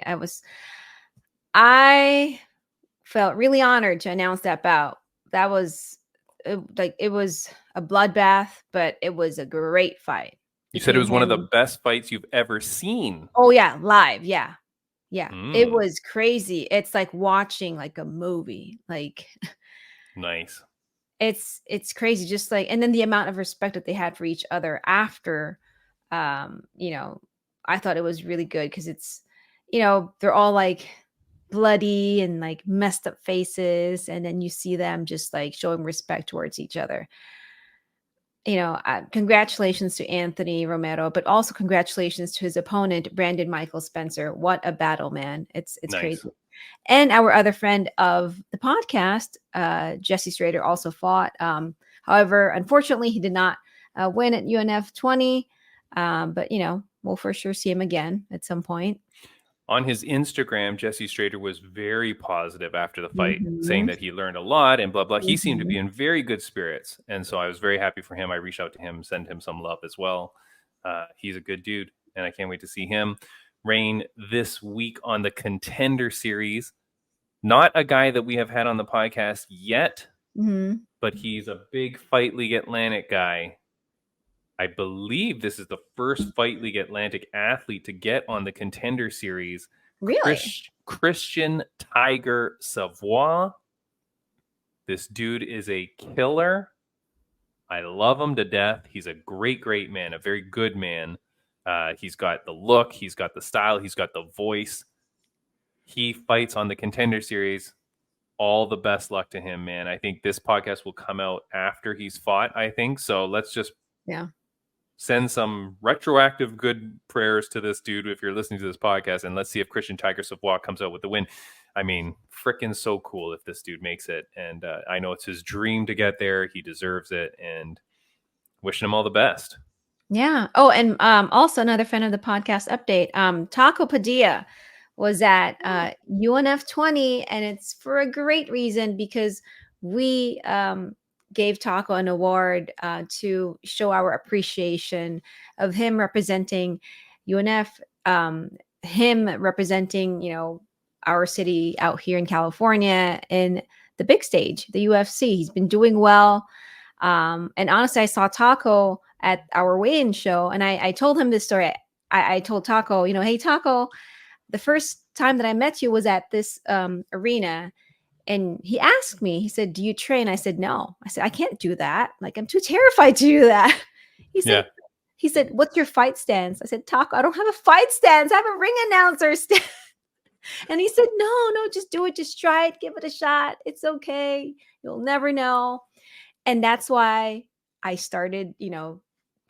felt really honored to announce that bout. That was it was a bloodbath, but it was a great fight. You said it was one of the best fights you've ever seen. Oh yeah, live, yeah. It was crazy. It's like watching like a movie. Like nice. It's crazy. Just like, and then the amount of respect that they had for each other after. I thought it was really good because it's, they're all like bloody and like messed up faces, and then you see them just like showing respect towards each other. Congratulations to Anthony Romero, but also congratulations to his opponent, Brandon Michael Spencer. What a battle, man. It's nice. Crazy. And our other friend of the podcast, Jesse Strader, also fought. However, unfortunately, he did not win at UNF 20. But we'll for sure see him again at some point. On his Instagram, Jesse Strader was very positive after the fight, saying that he learned a lot and blah, blah. He seemed to be in very good spirits. And so I was very happy for him. I reached out to him, send him some love as well. He's a good dude, and I can't wait to see him. Rain, this week on the Contender Series, not a guy that we have had on the podcast yet, but he's a big Fight League Atlantic guy. I believe this is the first Fight League Atlantic athlete to get on the Contender Series. Really? Christian Tiger Savoy. This dude is a killer. I love him to death. He's a great, great man, a very good man. He's got the look. He's got the style. He's got the voice. He fights on the Contender Series. All the best luck to him, man. I think this podcast will come out after he's fought, I think. So let's just send some retroactive good prayers to this dude if you're listening to this podcast, and let's see if Christian Tiger Savoy comes out with the win. I mean, freaking so cool if this dude makes it. And I know it's his dream to get there. He deserves it, and wishing him all the best. Yeah. Oh, and also another friend of the podcast update, Taco Padilla was at UNF 20, and it's for a great reason because we gave Taco an award to show our appreciation of him representing UNF, him representing, our city out here in California in the big stage, the UFC. He's been doing well. And honestly, I saw Taco at our weigh-in show, and I told him this story. I told Taco, hey, Taco, the first time that I met you was at this arena. And he asked me, he said, do you train? I said, no. I said, I can't do that. Like, I'm too terrified to do that. He said, what's your fight stance? I said, Taco, I don't have a fight stance. I have a ring announcer stance. And he said, no, just do it. Just try it. Give it a shot. It's okay. You'll never know. And that's why I started,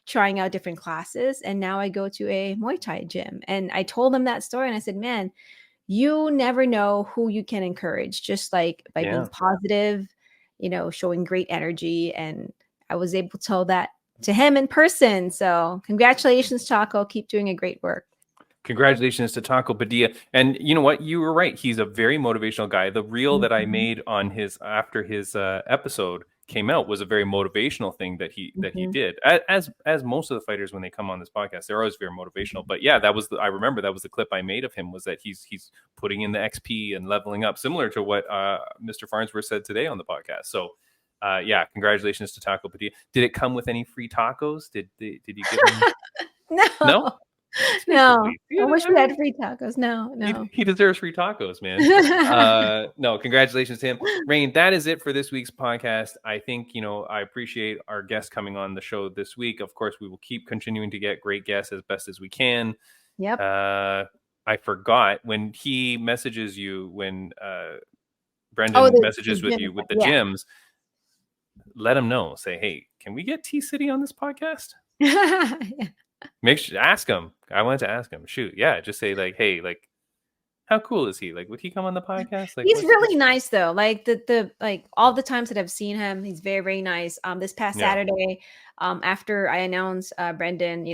trying out different classes. And now I go to a Muay Thai gym. And I told him that story. And I said, man, you never know who you can encourage, just like by being positive, showing great energy. And I was able to tell that to him in person. So congratulations, Taco. Keep doing a great work. Congratulations to Taco Padilla. And you know what? You were right. He's a very motivational guy. The reel that I made on after his episode came out was a very motivational thing that he did. As most of the fighters when they come on this podcast, they're always very motivational. But yeah, I remember that was the clip I made of him, was that he's putting in the XP and leveling up, similar to what Mr. Farnsworth said today on the podcast. So congratulations to Taco Padilla. Did it come with any free tacos? Did you give him? No. No, I wish we had free tacos. No. He deserves free tacos, man. No, congratulations to him. Rain, that is it for this week's podcast. I think, I appreciate our guests coming on the show this week. Of course, we will keep continuing to get great guests as best as we can. Yep. I forgot when he messages you, when Brendan messages with you with the gyms. let him know. Say, hey, can we get T City on this podcast? Yeah. Make sure ask him. I wanted to ask him. Shoot, yeah, just say like, hey, like, how cool is he? Like, would he come on the podcast? Like, He's really nice though. Like the like all the times that I've seen him, he's very, very nice. This past Yeah. Saturday, after I announced Brendan,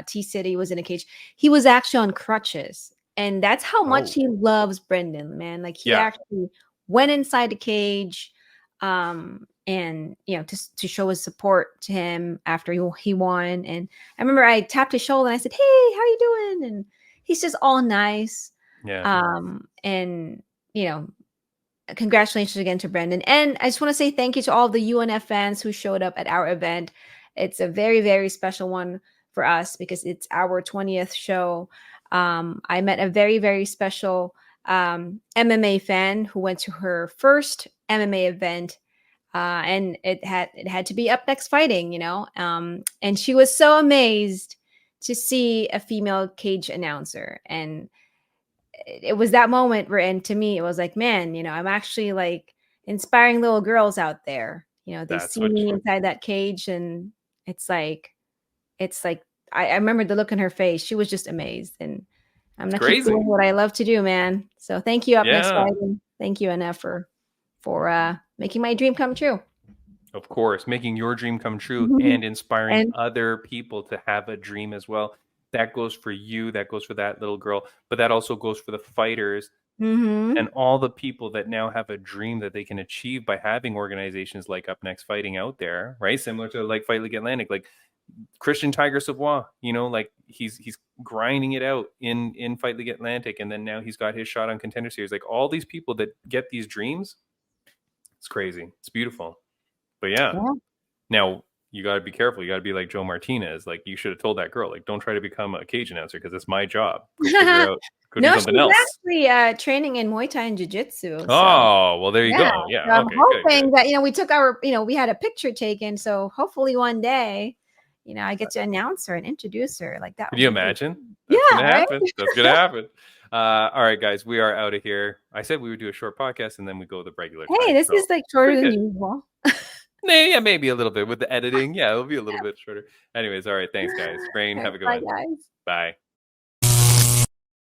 T City was in a cage, he was actually on crutches. And that's how much he loves Brendan, man. Like he actually went inside the cage, and to show his support to him after he won. And I remember I tapped his shoulder and I said, "Hey, how you doing?" And he's just all nice. Yeah. And congratulations again to Brendan. And I just want to say thank you to all the UNF fans who showed up at our event. It's a very, very special one for us because it's our 20th show. I met a very, very special MMA fan who went to her first MMA event. And it had to be Up Next Fighting, and she was so amazed to see a female cage announcer. And it was that moment where, and to me, it was like, man, I'm actually like inspiring little girls out there. They see me inside that cage, and it's like I remember the look in her face. She was just amazed, and I'm gonna keep doing what I love to do, man. So thank you, Up Next Fighting. Thank you, NF, for making my dream come true. Of course, making your dream come true and inspiring other people to have a dream as well. That goes for you. That goes for that little girl. But that also goes for the fighters and all the people that now have a dream that they can achieve by having organizations like Up Next Fighting out there, right? Similar to like Fight League Atlantic, like Christian Tiger Savoy, like he's grinding it out in Fight League Atlantic, and then now he's got his shot on Contender Series. Like all these people that get these dreams, it's crazy. It's beautiful. But yeah. Now you got to be careful. You got to be like Joe Martinez. Like you should have told that girl, like, don't try to become a cage announcer because it's my job. Go figure out, go do something else. Actually training in Muay Thai and Jiu-Jitsu. Oh, well, there you go. Yeah. So I'm hoping that, we took we had a picture taken. So hopefully one day, I get to announce her and introduce her like that. Can you imagine? That's gonna happen. That's going to happen. All right, guys, we are out of here. I said we would do a short podcast and then we go the regular time. Hey, this is like shorter than usual. Yeah, maybe a little bit with the editing. Yeah, it'll be a little bit shorter. Anyways, all right. Thanks, guys. Brain, have a good one. Bye, guys. Bye.